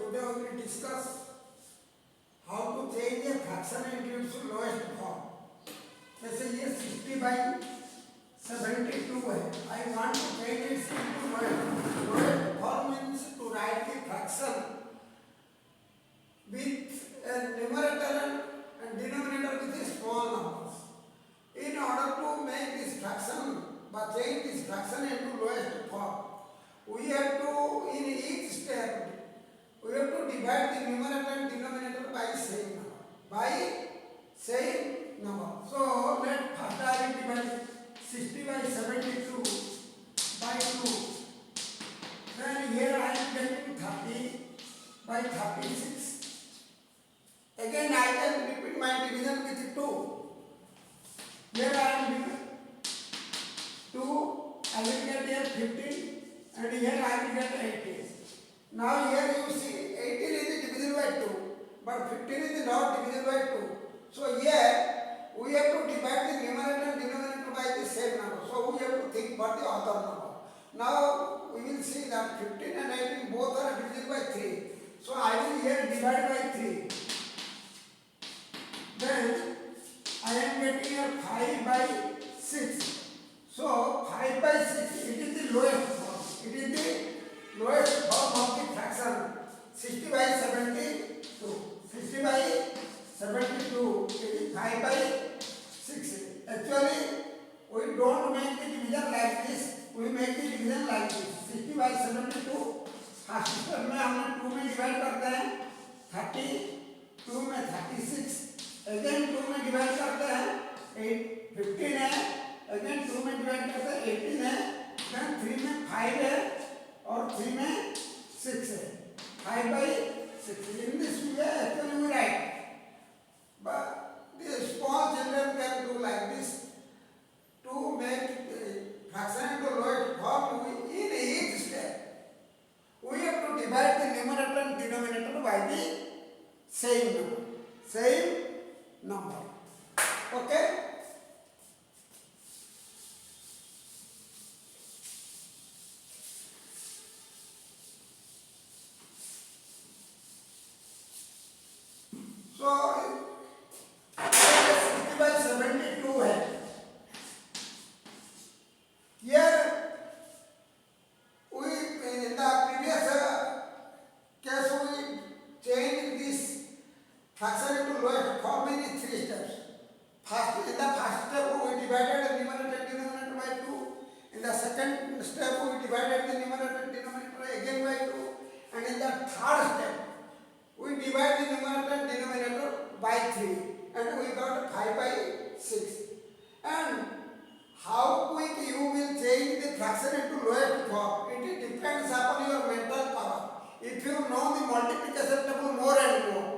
today we will discuss how to change a fraction into its lowest form. जैसे ये 60/72 है. I want to change it into lowest form means to write the fraction with a numerator and denominator with the small numbers. In order to make this fraction, but change this fraction into lowest form, we have to, in each step, we have to divide the numerator and denominator by same number. So let first I will divide 60/72 by 2. Then here I am getting 30/36. Again I can repeat my division with 2. Here I am given 2, I will get here 15, and here I will get 18. Now here you see 18 is divisible by 2, but 15 is not divisible by 2. So here we have to divide the numerator and denominator by the same number. So we have to think about the other number. Now we will see that 15 and 18 both are divisible by 3. So I will here divide by 3. Then I am getting a 5/6. So 5/6, it is the lowest form. It is the lowest form of the fraction 60/72. 60/72, it is 5/6. Actually, we don't make the division like this. We make the division like this. 60/72. First step में हमने 2 में divide करते हैं 32 में 36. Again 2 में divide करते हैं 15 है. अगेन 2 में डिवाइड करते हैं 18 है. देन 3 में 5 है और 3 में 6 है. 5/6. In this way actually we write, but the small children can do like this to make fraction into lowest form. In each step we have to divide the numerator and denominator by the same number. Okay. So 60/72 है. Here we in the previous case we changed this fraction into lowest form in 3 steps. First, in the first step we divided the numerator and denominator by 2. In the second step we divided the numerator and denominator again by 2. And in the third step we divide the numerator and denominator by 3, and we got 5/6. And how quick you will change the fraction into lowest form, it depends upon your mental power. If you know the multiplication table more and more,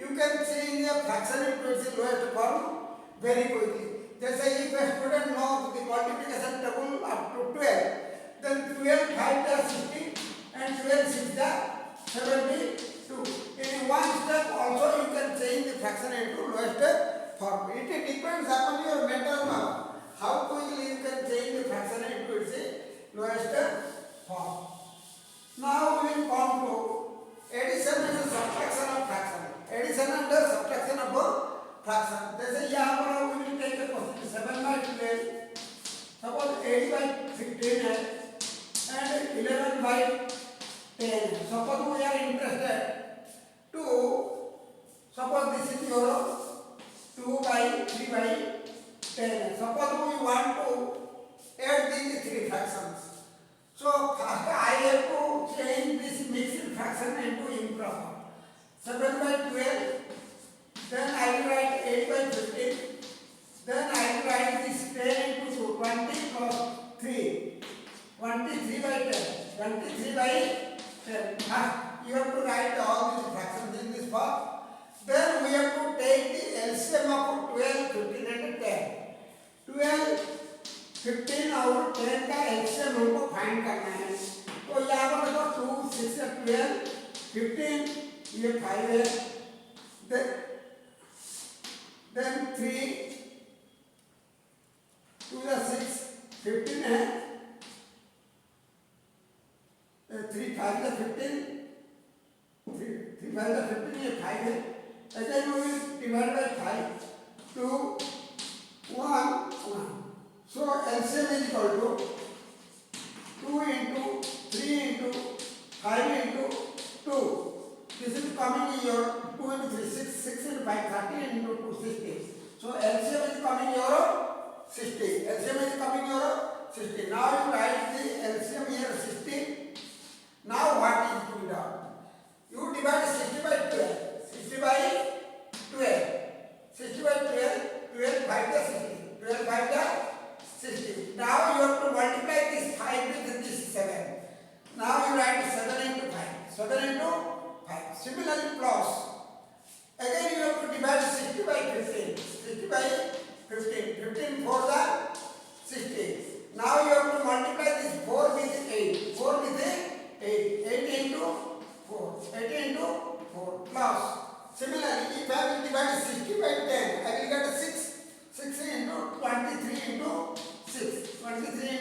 you can change the fraction into its lowest form very quickly. जैसे if a student knows the multiplication table up to 12, then 12 5 is 16 and 12 6 is 72. In one step also you can change the fraction into lowest form. It depends upon your mental power. How quickly you can change the fraction into its lowest form. Now we will come to addition and subtraction of fraction. Addition and subtraction of fraction. जैसे यहाँ पर we will take a question 7/12. Suppose 8/15 है and 11/10. Suppose we are interested to, suppose this is your 2/3/10. Suppose we want to add these 3 fractions. So first I have to change this mixed fraction into improper. 7/12. Then I will write 8/15. Then I will write this 10 into 2, 20 plus 3. 23/10. 23/10. First you have to write all these fractions in this form. Then we have to take the LCM of 12, 15 and 10. 12, 15 और 10 का LCM हमको find करना है. तो यहाँ पर देखो 2, 6 है 12, 15 ये 5 है. Then 3, 2 is 6, 15 है. 3 5 is 15. 3 3 5 the 15 ये 5 है. Again we will divide by 5. 2 1 1. So LCM is equal to 2 into 3 into 5 into 2. This is coming in your 2 into 3 6 6 into 5 30 into 2 60. So LCM is coming your 60. LCM is coming your 60. Now you write the LCM here 60. Now what is to be done? You divide 60 by 12. 60 by 12. 60 by 12. 12 5 the 60. 12 5 the 60. Now you have to multiply this 5 with this 7. Now you write 7 into 5. 7 into 5. Similarly plus. Again you have to divide 60 by 15. 60 by 15. 15 for the 60. Now you have to multiply this 4 with 8. 4 with 8. 8 into 4. 8 into 4 plus. Similarly, if I will divide 60 by 10, I will get 6. 6 into 23 into 6. 23 into